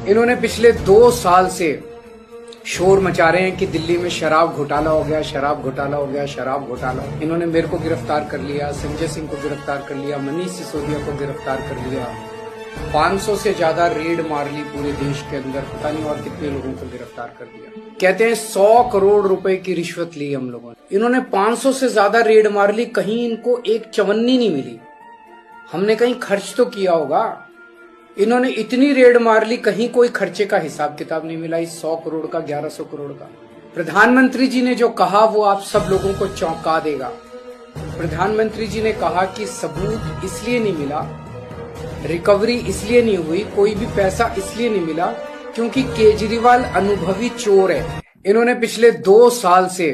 इन्होंने पिछले 2 साल से शोर मचा रहे हैं कि दिल्ली में शराब घोटाला हो गया, शराब घोटाला हो गया, शराब घोटाला। इन्होंने मेरे को गिरफ्तार कर लिया, संजय सिंह को गिरफ्तार कर लिया, मनीष सिसोदिया को गिरफ्तार कर लिया, 500 से ज्यादा रेड मार ली पूरे देश के अंदर, पता नहीं और कितने लोगों को गिरफ्तार कर दिया। कहते हैं 100 करोड़ रुपए की रिश्वत ली हम लोगों ने। इन्होंने 500 से ज्यादा रेड मार ली, कहीं इनको एक चवन्नी नहीं मिली। हमने कहीं खर्च तो किया होगा। इन्होंने इतनी रेड मार ली, कहीं कोई खर्चे का हिसाब किताब नहीं मिला। इस 100 करोड़ का, 1100 करोड़ का। प्रधानमंत्री जी ने जो कहा वो आप सब लोगों को चौंका देगा। प्रधानमंत्री जी ने कहा कि सबूत इसलिए नहीं मिला, रिकवरी इसलिए नहीं हुई, कोई भी पैसा इसलिए नहीं मिला क्योंकि केजरीवाल अनुभवी चोर है। इन्होंने पिछले 2 साल से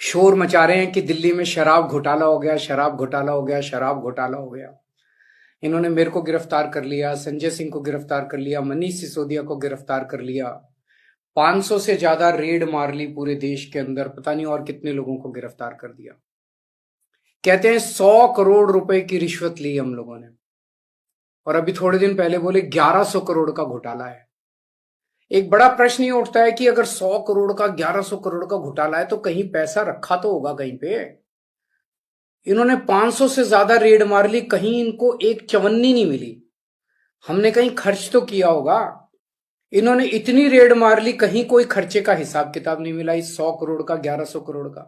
शोर मचा रहे हैं कि दिल्ली में शराब घोटाला हो गया, शराब घोटाला हो गया, शराब घोटाला हो गया। इन्होंने मेरे को गिरफ्तार कर लिया, संजय सिंह को गिरफ्तार कर लिया, मनीष सिसोदिया को गिरफ्तार कर लिया, 500 से ज्यादा रेड मार ली पूरे देश के अंदर, पता नहीं और कितने लोगों को गिरफ्तार कर दिया। कहते हैं 100 करोड़ रुपए की रिश्वत ली हम लोगों ने, और अभी थोड़े दिन पहले बोले 1100 करोड़ का घोटाला है। एक बड़ा प्रश्न ये उठता है कि अगर 100 करोड़ का, 1100 करोड़ का घोटाला है तो कहीं पैसा रखा तो होगा कहीं पे। इन्होंने 500 से ज्यादा रेड मार ली, कहीं इनको एक चवन्नी नहीं मिली। हमने कहीं खर्च तो किया होगा। इन्होंने इतनी रेड मार ली, कहीं कोई खर्चे का हिसाब किताब नहीं मिला। इस 100 करोड़ का, 1100 करोड़ का,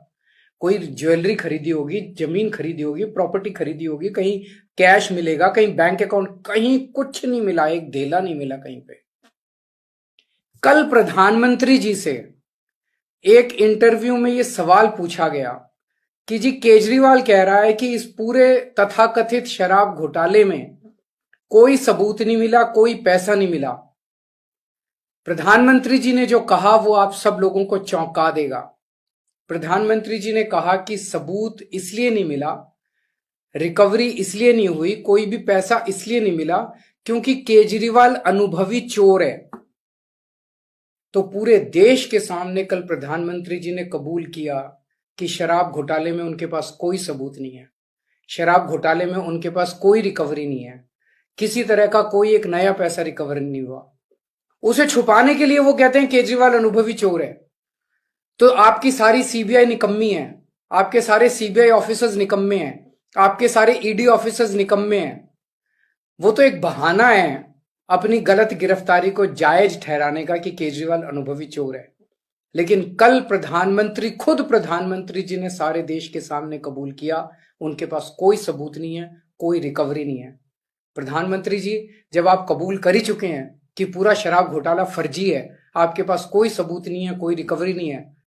कोई ज्वेलरी खरीदी होगी, जमीन खरीदी होगी, प्रॉपर्टी खरीदी होगी, कहीं कैश मिलेगा, कहीं बैंक अकाउंट, कहीं कुछ नहीं मिला, एक धेला नहीं मिला कहीं पे। कल प्रधानमंत्री जी से एक इंटरव्यू में ये सवाल पूछा गया कि जी केजरीवाल कह रहा है कि इस पूरे तथाकथित शराब घोटाले में कोई सबूत नहीं मिला, कोई पैसा नहीं मिला। प्रधानमंत्री जी ने जो कहा वो आप सब लोगों को चौंका देगा। प्रधानमंत्री जी ने कहा कि सबूत इसलिए नहीं मिला, रिकवरी इसलिए नहीं हुई, कोई भी पैसा इसलिए नहीं मिला क्योंकि केजरीवाल अनुभवी चोर है। तो पूरे देश के सामने कल प्रधानमंत्री जी ने कबूल किया कि शराब घोटाले में उनके पास कोई सबूत नहीं है, शराब घोटाले में उनके पास कोई रिकवरी नहीं है, किसी तरह का कोई एक नया पैसा रिकवर नहीं हुआ। उसे छुपाने के लिए वो कहते हैं केजरीवाल अनुभवी चोर है। तो आपकी सारी सीबीआई निकम्मी है, आपके सारे सीबीआई ऑफिसर्स निकम्मे हैं, आपके सारे ईडी ऑफिसर्स निकम्मे हैं। वो तो एक बहाना है अपनी गलत गिरफ्तारी को जायज ठहराने का कि केजरीवाल अनुभवी चोर है। लेकिन कल खुद प्रधानमंत्री जी ने सारे देश के सामने कबूल किया उनके पास कोई सबूत नहीं है, कोई रिकवरी नहीं है। प्रधानमंत्री जी, जब आप कबूल कर ही चुके हैं कि पूरा शराब घोटाला फर्जी है, आपके पास कोई सबूत नहीं है, कोई रिकवरी नहीं है,